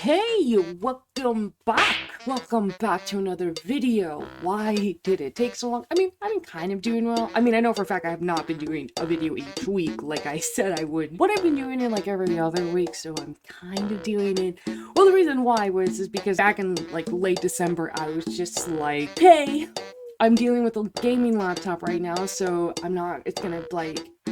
Hey, welcome back. Welcome back to another video. Why did it take so long? I've been kind of doing well. I know for a fact I have not been doing a video each week like I said I would, but I've been doing it like every other week, so I'm kind of doing it. Well, the reason why is because back in like late December, I was just like, hey, I'm dealing with a gaming laptop right now, so it's gonna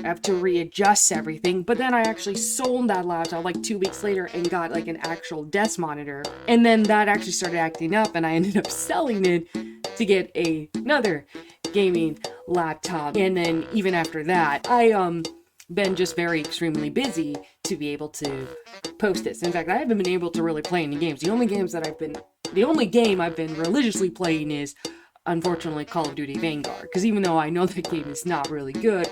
I have to readjust everything. But then I actually sold that laptop like 2 weeks later and got like an actual desk monitor. And then that actually started acting up and I ended up selling it to get another gaming laptop. And then even after that, I been just very extremely busy to be able to post this. In fact, I haven't been able to really play any games. The only game I've been religiously playing is unfortunately Call of Duty Vanguard, because even though I know that game is not really good,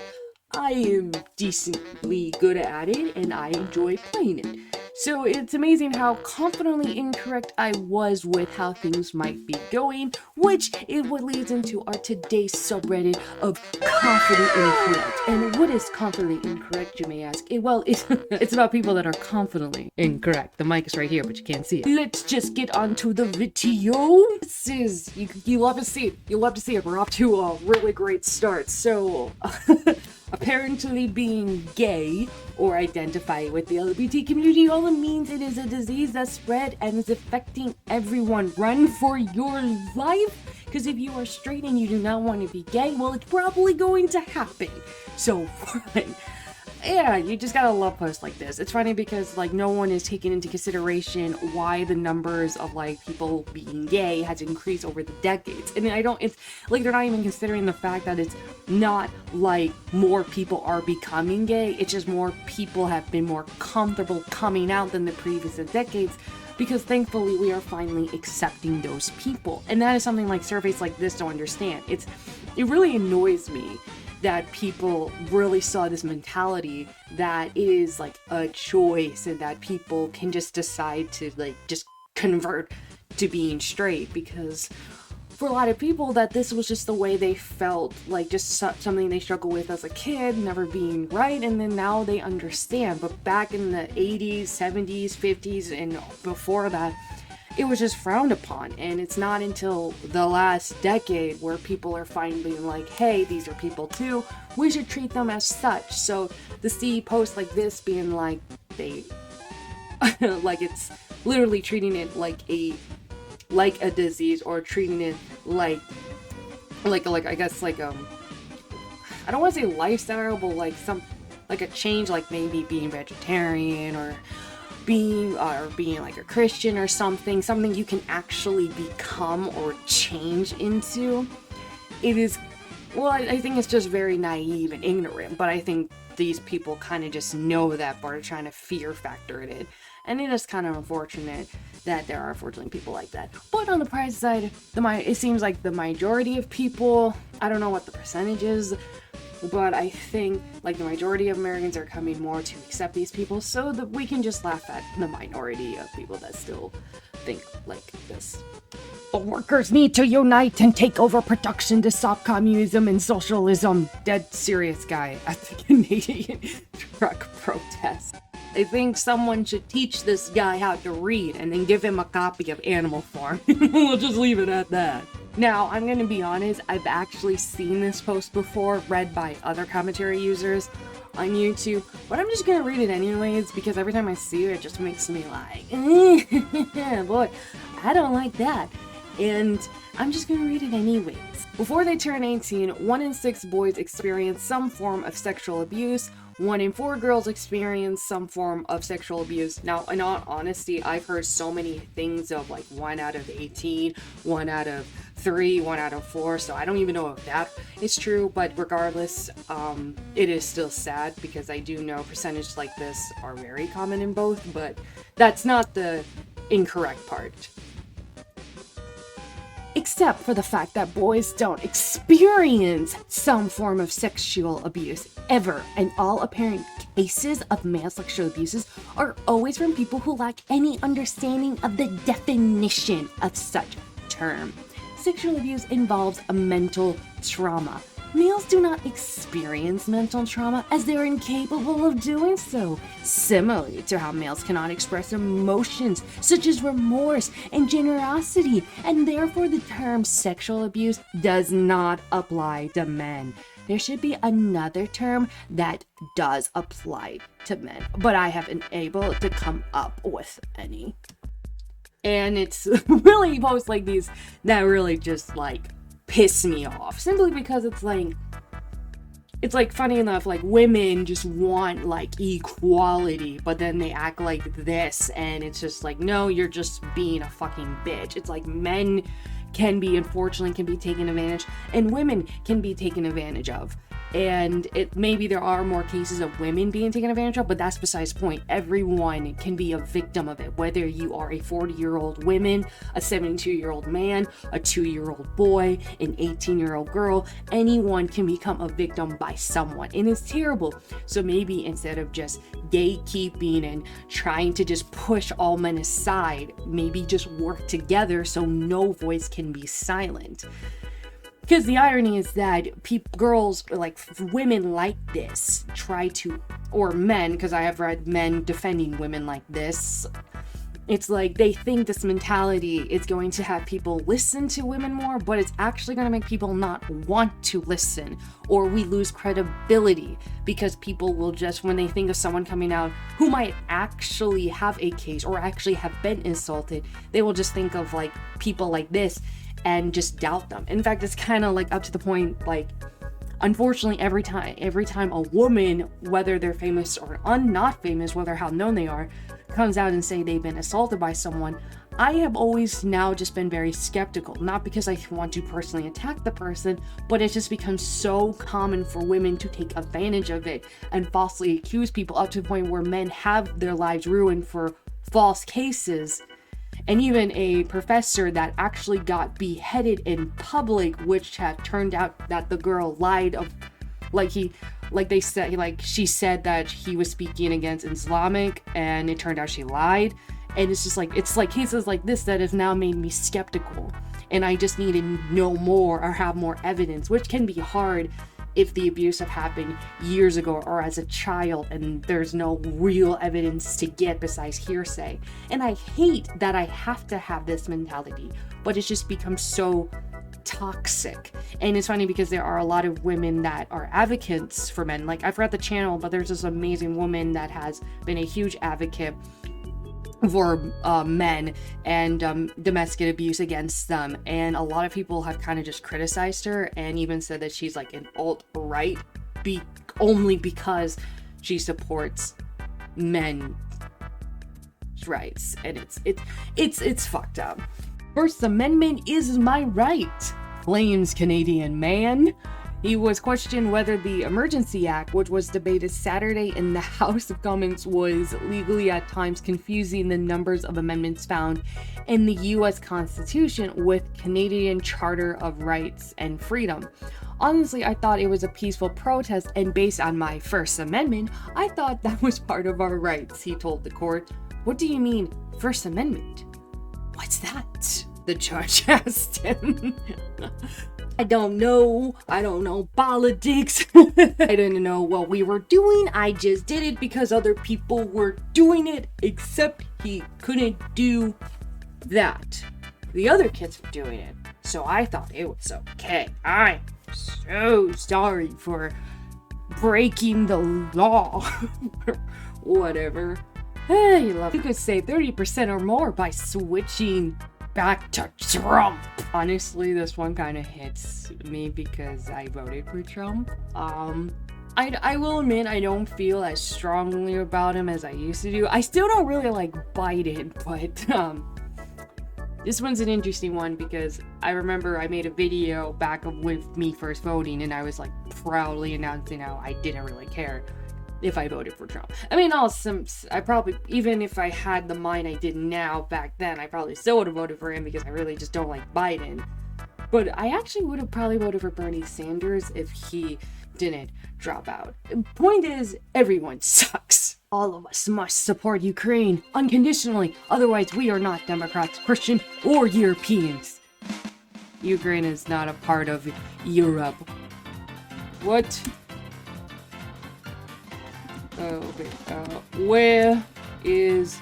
I am decently good at it and I enjoy playing it. So it's amazing how confidently incorrect I was with how things might be going, which is what leads into our today's subreddit of confidently incorrect. And what is confidently incorrect, you may ask? It's about people that are confidently incorrect. The mic is right here, but you can't see it. Let's just get on to the video. This is, you love to see it. You love to see it. We're off to a really great start. So, apparently being gay or identify with the LGBT community, all it means it is a disease that spread and is affecting everyone. Run for your life, because if you are straight and you do not want to be gay, well, it's probably going to happen. So run. Yeah, you just gotta love posts like this. It's funny because like no one is taking into consideration why the numbers of like people being gay has increased over the decades. And it's like they're not even considering the fact that it's not like more people are becoming gay. It's just more people have been more comfortable coming out than the previous decades, because thankfully we are finally accepting those people. And that is something like surveys like this don't understand. It really annoys me that people really saw this mentality that it is like a choice and that people can just decide to like just convert to being straight, because for a lot of people that this was just the way they felt, like just something they struggled with as a kid, never being right, and then now they understand. But back in the 80s, 70s, 50s, and before that, it was just frowned upon. And it's not until the last decade where people are finally like, hey, these are people too, we should treat them as such. So to see posts like this being like they like it's literally treating it like a disease, or treating it like I guess like I don't want to say lifestyle, but like a change, like maybe being vegetarian or being like a Christian or something you can actually become or change into. It is, well, I think it's just very naive and ignorant, but I think these people kind of just know that, but are trying to fear factor it in. And it is kind of unfortunate that there are unfortunately people like that. But on the prize side, it seems like the majority of people, I don't know what the percentage is, but I think like the majority of Americans are coming more to accept these people, so that we can just laugh at the minority of people that still think like this. The workers need to unite and take over production to stop communism and socialism. Dead serious guy at the Canadian truck protest. I think someone should teach this guy how to read and then give him a copy of Animal Farm. We'll just leave it at that. Now, I'm gonna be honest, I've actually seen this post before, read by other commentary users on YouTube, but I'm just gonna read it anyways, because every time I see it just makes me like, boy, I don't like that. And I'm just gonna read it anyways. Before they turn 18, 1 in 6 boys experience some form of sexual abuse. 1 in 4 girls experience some form of sexual abuse. Now, in all honesty, I've heard so many things of like 1 out of 18, 1 out of 3, 1 out of 4, so I don't even know if that is true, but regardless, it is still sad, because I do know percentages like this are very common in both, but that's not the incorrect part. Except for the fact that boys don't experience some form of sexual abuse ever, and all apparent cases of male sexual abuses are always from people who lack any understanding of the definition of such term. Sexual abuse involves a mental trauma. Males do not experience mental trauma as they are incapable of doing so, similarly to how males cannot express emotions such as remorse and generosity, and therefore the term sexual abuse does not apply to men. There should be another term that does apply to men, but I haven't been able to come up with any. And it's really posts like these that really just like piss me off, simply because it's like funny enough, like women just want like equality, but then they act like this, and it's just like, no, you're just being a fucking bitch. It's like men unfortunately can be taken advantage, and women can be taken advantage of. And maybe there are more cases of women being taken advantage of, but that's besides the point. Everyone can be a victim of it, whether you are a 40-year-old woman, a 72-year-old man, a 2-year-old boy, an 18-year-old girl. Anyone can become a victim by someone, and it's terrible. So maybe instead of just gatekeeping and trying to just push all men aside, maybe just work together so no voice can be silent. Because the irony is that girls, like women like this, try to, or men, because I have read men defending women like this. It's like they think this mentality is going to have people listen to women more, but it's actually going to make people not want to listen, or we lose credibility because people will just, when they think of someone coming out who might actually have a case or actually have been insulted, they will just think of like people like this and just doubt them. In fact, it's kind of like up to the point, like, unfortunately, every time a woman, whether they're famous or not famous, whether how known they are, comes out and say they've been assaulted by someone, I have always now just been very skeptical. Not because I want to personally attack the person, but it's just become so common for women to take advantage of it and falsely accuse people, up to the point where men have their lives ruined for false cases. And even a professor that actually got beheaded in public, which had turned out that the girl lied of, she said that he was speaking against Islamic, and it turned out she lied. And it's like cases like this that have now made me skeptical, and I just need to know more or have more evidence, which can be hard if the abuse have happened years ago or as a child and there's no real evidence to get besides hearsay. And I hate that I have to have this mentality, but it's just become so toxic. And it's funny because there are a lot of women that are advocates for men. Like, I forgot the channel, but there's this amazing woman that has been a huge advocate for men and domestic abuse against them, and a lot of people have kind of just criticized her and even said that she's like an alt-right only because she supports men's rights, and it's fucked up. First Amendment is my right, claims Canadian man. He was questioned whether the Emergency Act, which was debated Saturday in the House of Commons, was legally at times confusing the numbers of amendments found in the US Constitution with Canadian Charter of Rights and Freedom. Honestly, I thought it was a peaceful protest, and based on my First Amendment, I thought that was part of our rights, he told the court. What do you mean, First Amendment? What's that? The judge asked him. I don't know politics. I didn't know what we were doing. I just did it because other people were doing it, except he couldn't do that. The other kids were doing it, so I thought it was okay. I'm so sorry for breaking the law. Whatever. Hey, you could save 30% or more by switching back to Trump. Honestly, this one kind of hits me because I voted for Trump. I will admit I don't feel as strongly about him as I used to do. I still don't really like Biden, but this one's an interesting one because I remember I made a video back with me first voting, and I was like proudly announcing how I didn't really care if I voted for Trump. I mean, I probably, even if I had the mind I did now back then, I probably still would have voted for him because I really just don't like Biden. But I actually would have probably voted for Bernie Sanders if he didn't drop out. Point is, everyone sucks. All of us must support Ukraine unconditionally, otherwise we are not Democrats, Christian, or Europeans. Ukraine is not a part of Europe. What? Okay, where is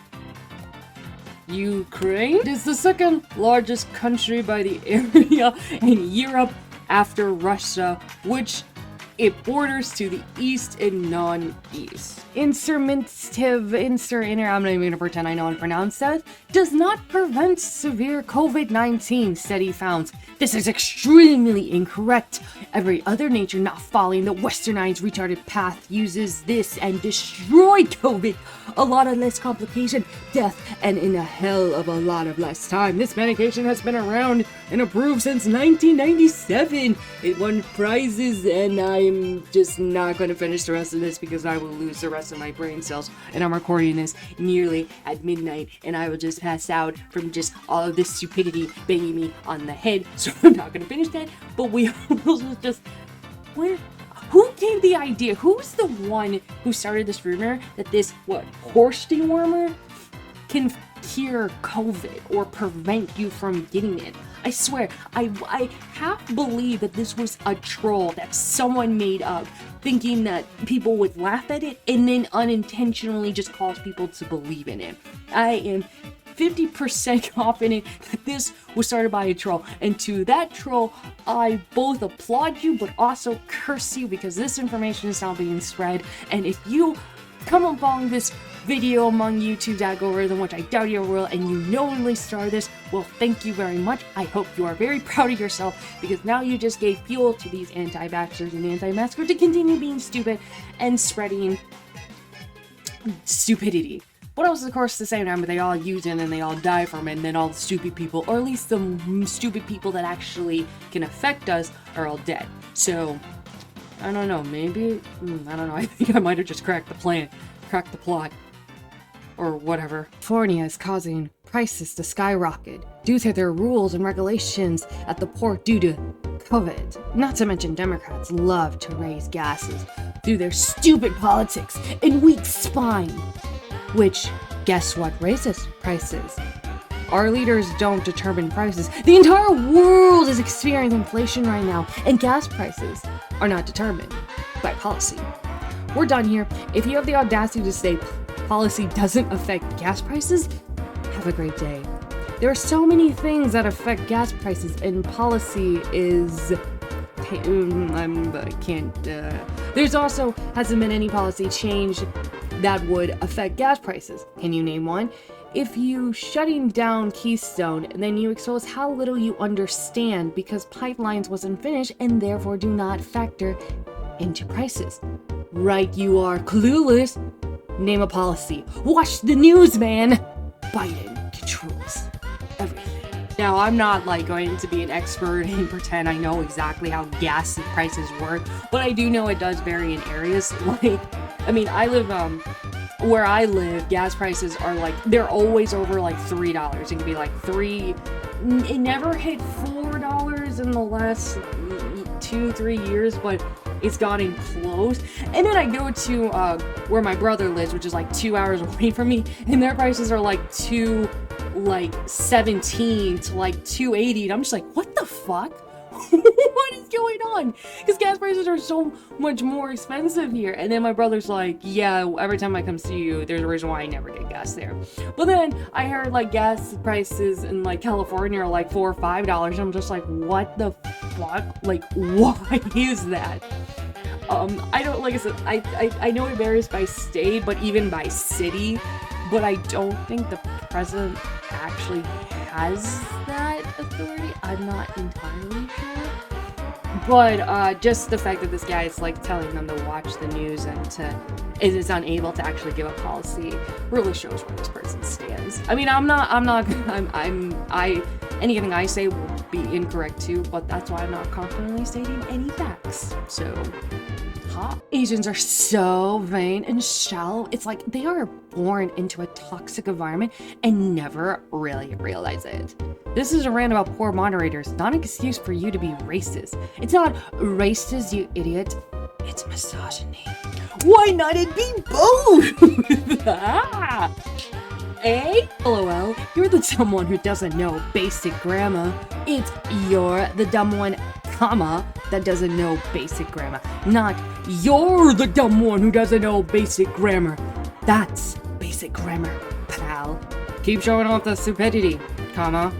Ukraine? It is the second largest country by the area in Europe after Russia, which it borders to the east and non-east. I'm not even gonna pretend I know how to pronounce that. Does not prevent severe COVID-19, study found. This is extremely incorrect. Every other nation not following the westernized retarded path uses this and destroyed COVID. A lot of less complication, death, and in a hell of a lot of less time. This medication has been around and approved since 1997. It won prizes, and I'm just not going to finish the rest of this because I will lose the rest of my brain cells. And I'm recording this nearly at midnight, and I will just pass out from just all of this stupidity banging me on the head. So I'm not going to finish that, but we will just... Who gave the idea? Who's the one who started this rumor that this, horse dewormer can cure COVID or prevent you from getting it? I swear, I half believe that this was a troll that someone made up, thinking that people would laugh at it and then unintentionally just cause people to believe in it. I am 50% confident that this was started by a troll, and to that troll I both applaud you but also curse you because this information is now being spread. And if you come along this video among YouTube's algorithm, which I doubt you will, and you knowingly started this, well, thank you very much. I hope you are very proud of yourself because now you just gave fuel to these anti-vaxxers and anti-maskers to continue being stupid and spreading stupidity. But also, of course, the same time, but they all use it and they all die from it, and then all the stupid people, or at least the stupid people that actually can affect us, are all dead. So, I don't know, maybe, I don't know, I think I might have just cracked the plot, or whatever. California is causing prices to skyrocket due to their rules and regulations at the port due to COVID. Not to mention Democrats love to raise gases through their stupid politics and weak spine. Which, guess what raises prices? Our leaders don't determine prices. The entire world is experiencing inflation right now, and gas prices are not determined by policy. We're done here. If you have the audacity to say policy doesn't affect gas prices, have a great day. There are so many things that affect gas prices, and policy is... There's also hasn't been any policy change that would affect gas prices. Can you name one? If you shutting down Keystone, then you expose how little you understand because pipelines wasn't finished and therefore do not factor into prices. Right, you are clueless. Name a policy. Watch the news, man. Biden controls everything. Now, I'm not going to be an expert and pretend I know exactly how gas prices work, but I do know it does vary in areas. I live, where I live, gas prices are they're always over $3. It can be $3, it never hit $4 in the last 2-3 years, but it's gotten close. And then I go to where my brother lives, which is 2 hours away from me, and their prices are $2.17 to $2.80, and I'm just what the fuck? What is going on? Because gas prices are so much more expensive here. And then my brother's yeah, every time I come see you, there's a reason why I never get gas there. But then I heard gas prices in California are $4 or $5. I'm just what the fuck? Why is that? I don't, like I said, I know it varies by state, but even by city, but I don't think the president actually has that authority. I'm not entirely sure. But just the fact that this guy is telling them to watch the news and is unable to actually give a policy really shows where this person stands. Anything I say will be incorrect too, but that's why I'm not confidently stating any facts. So, Asians are so vain and shallow. It's they are born into a toxic environment and never really realize it. This is a rant about poor moderators, not an excuse for you to be racist. It's not racist, you idiot. It's misogyny. Why not it be both? Eh? LOL, you're the dumb one who doesn't know basic grammar. You're the dumb one comma, that doesn't know basic grammar. Not, you're the dumb one who doesn't know basic grammar. That's basic grammar, pal. Keep showing off the stupidity, comma,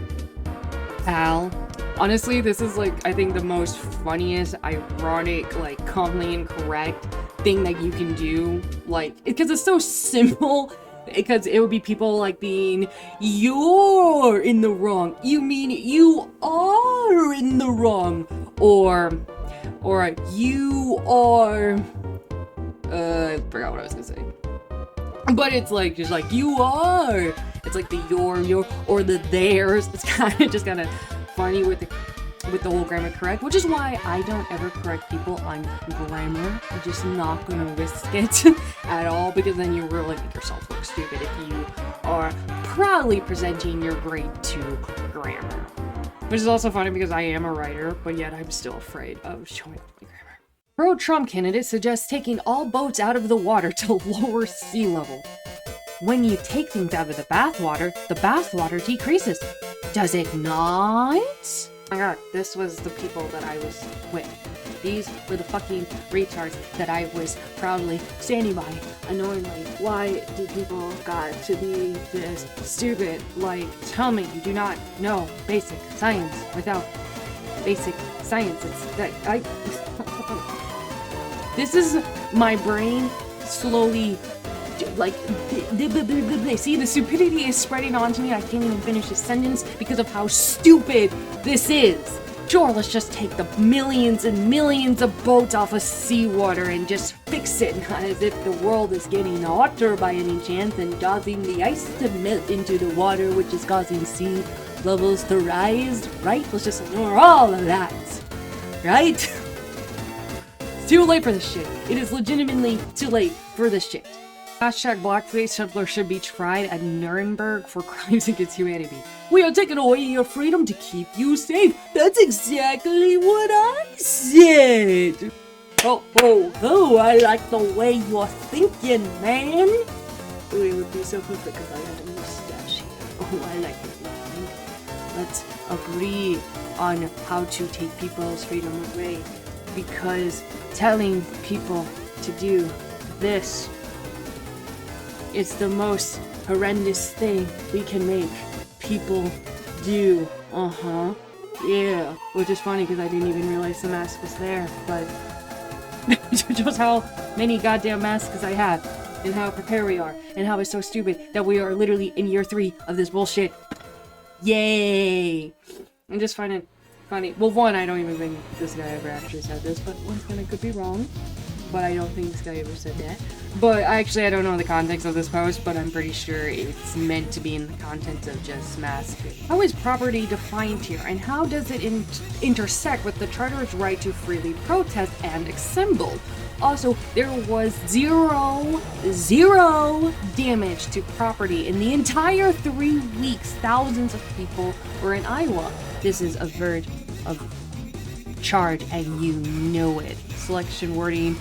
pal. Honestly, this is like, I think the most funniest, ironic, like, confidently incorrect thing that you can do. Like, because it's so simple. Because it would be people like being, you're in the wrong. You mean you are in the wrong. Or you are, I forgot what I was gonna say. But it's like, just like, you are. It's like the your, or the theirs. It's kind of funny with the whole grammar correct, which is why I don't ever correct people on grammar. I'm just not gonna risk it at all, because then you really make yourself look stupid if you are proudly presenting your grade 2 grammar. Which is also funny because I am a writer, but yet I'm still afraid of showing my grammar. Pro-Trump candidate suggests taking all boats out of the water to lower sea level. When you take things out of the bathwater decreases. Does it not? Oh my god, this was the people that I was with. These were the fucking retards that I was proudly standing by, annoyingly. Why do people got to be this stupid? Like, tell me you do not know basic science without basic science. It's that this is my brain slowly, like, see, the stupidity is spreading onto me. I can't even finish a sentence because of how stupid this is. Sure, let's just take the millions and millions of boats off of seawater and just fix it, not as if the world is getting hotter by any chance and causing the ice to melt into the water, which is causing sea levels to rise, right? Let's just ignore all of that, right? It's too late for this shit. It is legitimately too late for this shit. Hashtag blackface Hitler should be tried at Nuremberg for crimes against humanity. We are taking away your freedom to keep you safe. That's exactly what I said. Oh, I like the way you're thinking, man. Oh, it would be so perfect if I had a mustache here. Oh, I like it, man. Let's agree on how to take people's freedom away, because telling people to do this, it's the most horrendous thing we can make people do. Yeah. Which is funny because I didn't even realize the mask was there, but just how many goddamn masks I have, and how prepared we are, and how it's so stupid that we are literally in year 3 of this bullshit. Yay! I just find it funny. Well, one, I don't even think this guy ever actually said this, but once again, I could be wrong. But I don't think this guy ever said that. But actually, I don't know the context of this post, but I'm pretty sure it's meant to be in the context of just masking. How is property defined here, and how does it intersect with the Charter's right to freely protest and assemble? Also, there was zero damage to property in the entire 3 weeks. Thousands of people were in Iowa. This is a verge of charge, and you know it. Selection wording.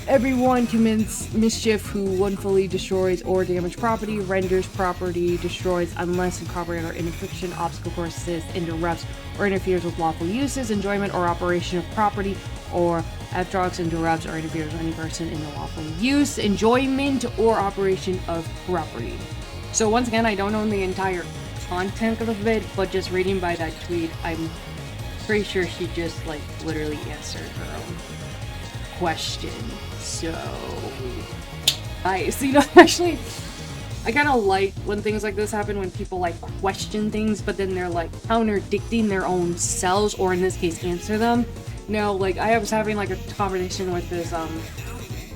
Everyone commits mischief who willfully destroys or damages property, renders property destroys unless incorporated or infliction, obstacle courses, interrupts or interferes with lawful uses, enjoyment or operation of property, or obstructs, interrupts, or interferes with any person in the lawful use, enjoyment, or operation of property. So once again, I don't know the entire content of the vid, but just reading by that tweet, I'm pretty sure she just, like, literally answered her own question. So, actually, I kind of like when things like this happen, when people, like, question things, but then they're, like, contradicting their own selves, or in this case, answer them. No, like, I was having, like, a conversation with this,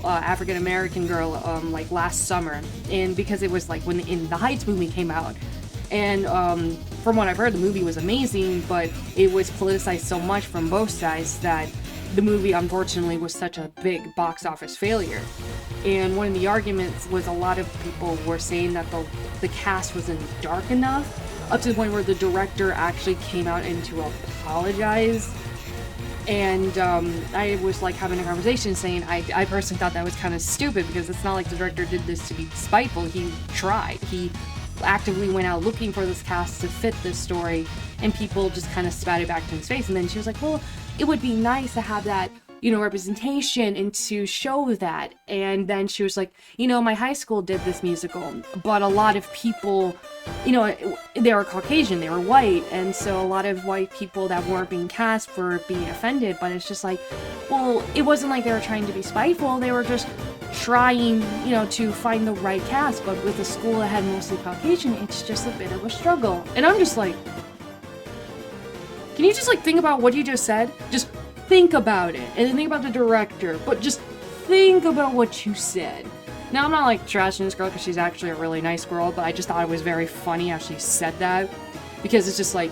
African-American girl, like, last summer, and because it was, like, when the In the Heights movie came out, and, from what I've heard, the movie was amazing, but it was politicized so much from both sides that the movie, unfortunately, was such a big box office failure. And one of the arguments was a lot of people were saying that the cast wasn't dark enough, up to the point where the director actually came out and to apologize. And I was, like, having a conversation saying I personally thought that was kind of stupid, because it's not like the director did this to be spiteful. He tried. He actively went out looking for this cast to fit this story, and people just kind of spat it back to his face. And then she was like, well, it would be nice to have that, you know, representation and to show that. And then she was like, you know, my high school did this musical, but a lot of people, you know, they were Caucasian, they were white, and so a lot of white people that weren't being cast were being offended. But it's just like, well, it wasn't like they were trying to be spiteful, they were just trying, you know, to find the right cast. But with a school that had mostly Caucasian, it's just a bit of a struggle. And I'm just like, can you just like think about what you just said? Just think about it, and then think about the director, but just think about what you said. Now, I'm not like trashing this girl because she's actually a really nice girl, but I just thought it was very funny how she said that, because it's just like,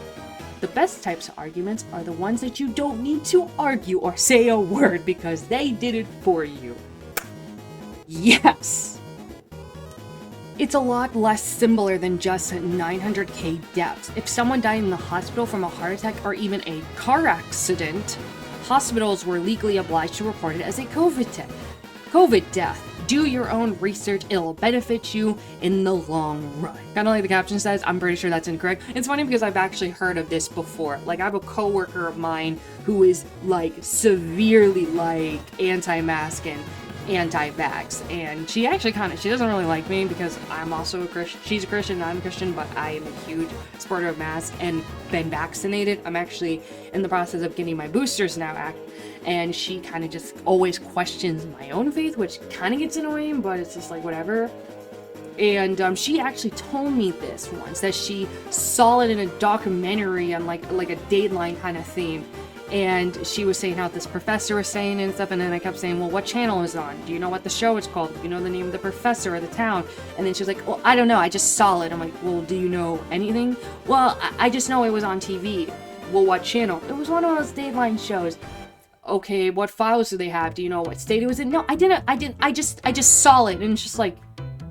the best types of arguments are the ones that you don't need to argue or say a word because they did it for you. Yes! It's a lot less similar than just 900k deaths. If someone died in the hospital from a heart attack or even a car accident, hospitals were legally obliged to report it as a COVID death. Do your own research, it'll benefit you in the long run. Kind of like the caption says, I'm pretty sure that's incorrect. It's funny because I've actually heard of this before. Like, I have a coworker of mine who is like severely like anti-mask and anti-vax, and she actually she doesn't really like me because I'm also a Christian. She's a Christian, I'm a Christian, but I am a huge supporter of masks and been vaccinated. I'm actually in the process of getting my boosters now, and she kind of just always questions my own faith, which kind of gets annoying, but it's just like whatever. And she actually told me this once, that she saw it in a documentary on like a Dateline kind of theme. And she was saying how this professor was saying and stuff, and then I kept saying, well, what channel is on? Do you know what the show is called? Do you know the name of the professor or the town? And then she was like, well, I don't know, I just saw it. I'm like, well, do you know anything? Well, I just know it was on TV. Well, what channel? It was one of those Dateline shows. Okay, what files do they have? Do you know what state it was in? No, I didn't, I just saw it. And it's just like,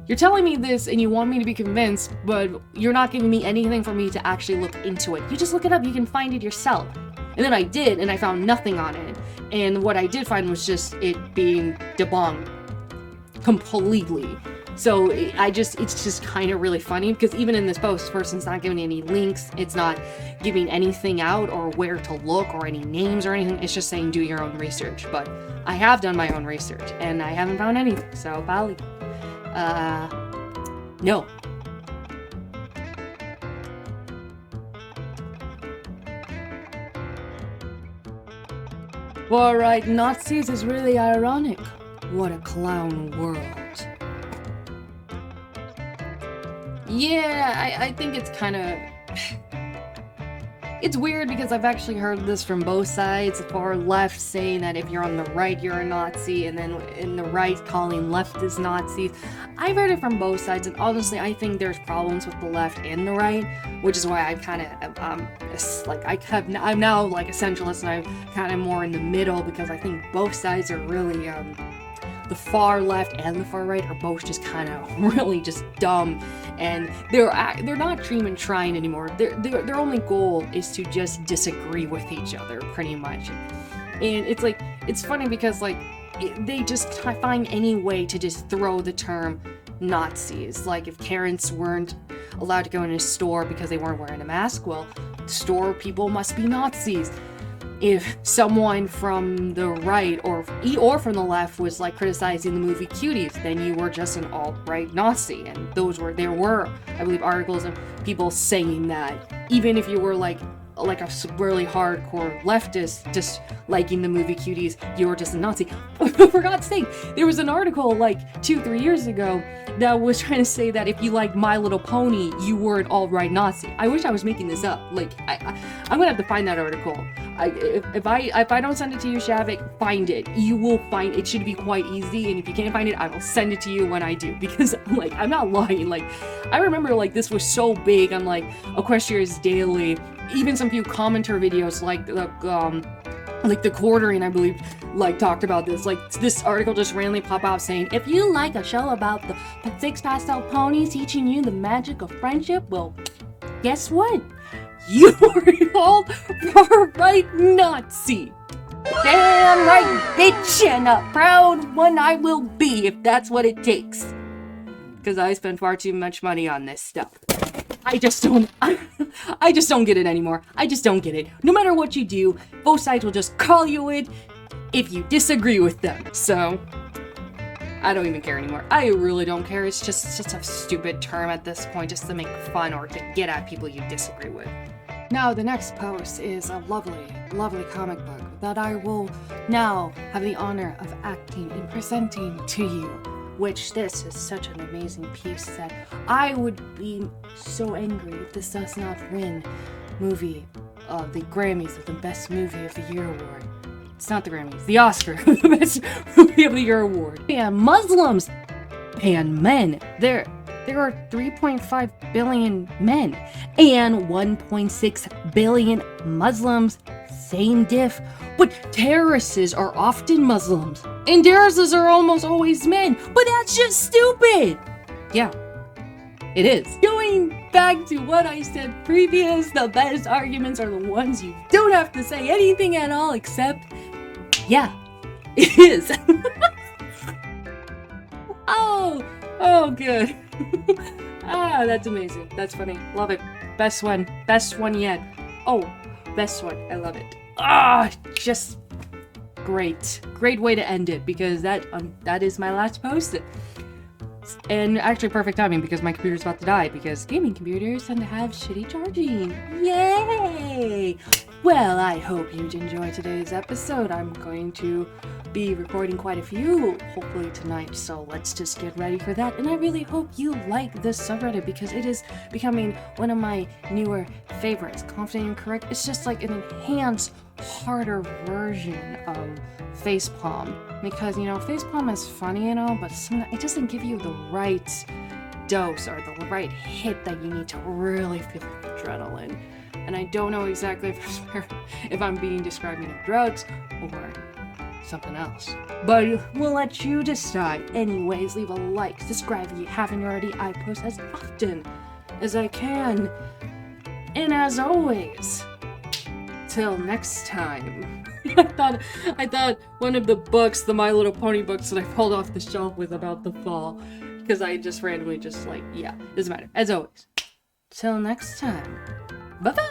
you're telling me this and you want me to be convinced, but you're not giving me anything for me to actually look into it. You just look it up, you can find it yourself. And then I did, and I found nothing on it. And what I did find was just it being debunked completely. So it's just kind of really funny, because even in this post, the person's not giving any links, it's not giving anything out or where to look or any names or anything. It's just saying do your own research. But I have done my own research, and I haven't found anything. So, Bali. No. Alright, Nazis is really ironic. What a clown world. Yeah, I think it's kind of... It's weird because I've actually heard this from both sides. The far left saying that if you're on the right, you're a Nazi, and then in the right calling leftists Nazis. I've heard it from both sides, and honestly, I think there's problems with the left and the right, which is why I've kind of, I'm now like a centralist, and I'm kind of more in the middle, because I think both sides are really, the far left and the far right are both just kind of really just dumb, and they're not dreaming trying anymore. Their only goal is to just disagree with each other, pretty much. And it's like, it's funny because like they just find any way to just throw the term Nazis. Like if parents weren't allowed to go in a store because they weren't wearing a mask, well, store people must be Nazis. If someone from the right or from the left was like criticizing the movie Cuties, then you were just an alt-right Nazi. And there were, I believe, articles of people saying that. Even if you were like a really hardcore leftist just liking the movie Cuties, you were just a Nazi. For God's sake, there was an article like 2-3 years ago that was trying to say that if you like My Little Pony, you were an alt-right Nazi. I wish I was making this up. Like, I'm gonna have to find that article. If I don't send it to you, Shavik, find it. You will find it. Should be quite easy, and if you can't find it, I will send it to you when I do, because like I'm not lying. Like I remember like this was so big on like Equestria's Daily, even some few commenter videos like the Quartering, I believe, like talked about this. Like this article just randomly pop out saying, if you like a show about the 6 pastel ponies teaching you the magic of friendship, well, guess what? You are all far-right Nazi. Damn right, bitch, and a proud one I will be if that's what it takes. Because I spend far too much money on this stuff. I just don't, I just don't get it anymore. I just don't get it. No matter what you do, both sides will just call you it if you disagree with them. So, I don't even care anymore. I really don't care. It's just a stupid term at this point, just to make fun or to get at people you disagree with. Now, the next post is a lovely, lovely comic book that I will now have the honor of acting and presenting to you. Which this is such an amazing piece that I would be so angry if this does not win the Grammys of the Best Movie of the Year award. It's not the Grammys, the Oscar, the Best Movie of the Year award. And Muslims and men. There are 3.5 billion men and 1.6 billion Muslims. Same diff. But terrorists are often Muslims, and terrorists are almost always men. But that's just stupid! Yeah, it is. Going back to what I said previous, the best arguments are the ones you don't have to say anything at all except, yeah, it is. Oh, good. That's amazing. That's funny. Love it. Best one yet. Oh, best one. I love it. Just great way to end it, because that is my last post, and actually perfect timing because my computer's about to die, because gaming computers tend to have shitty charging. Yay! Well, I hope you enjoyed today's episode. I'm going to be recording quite a few, hopefully tonight, so let's just get ready for that. And I really hope you like this subreddit, because it is becoming one of my newer favorites. Confident and Incorrect. It's just like an enhanced, harder version of Facepalm, because Facepalm is funny and all, but it doesn't give you the right dose or the right hit that you need to really feel the adrenaline. And I don't know exactly if I'm being describing of drugs or something else, but we'll let you decide. Anyways, leave a like, subscribe if you haven't already. I post as often as I can, and as always, till next time. I thought one of the books, the My Little Pony books that I pulled off the shelf, was about the fall, because I just randomly doesn't matter. As always, till next time, bye bye.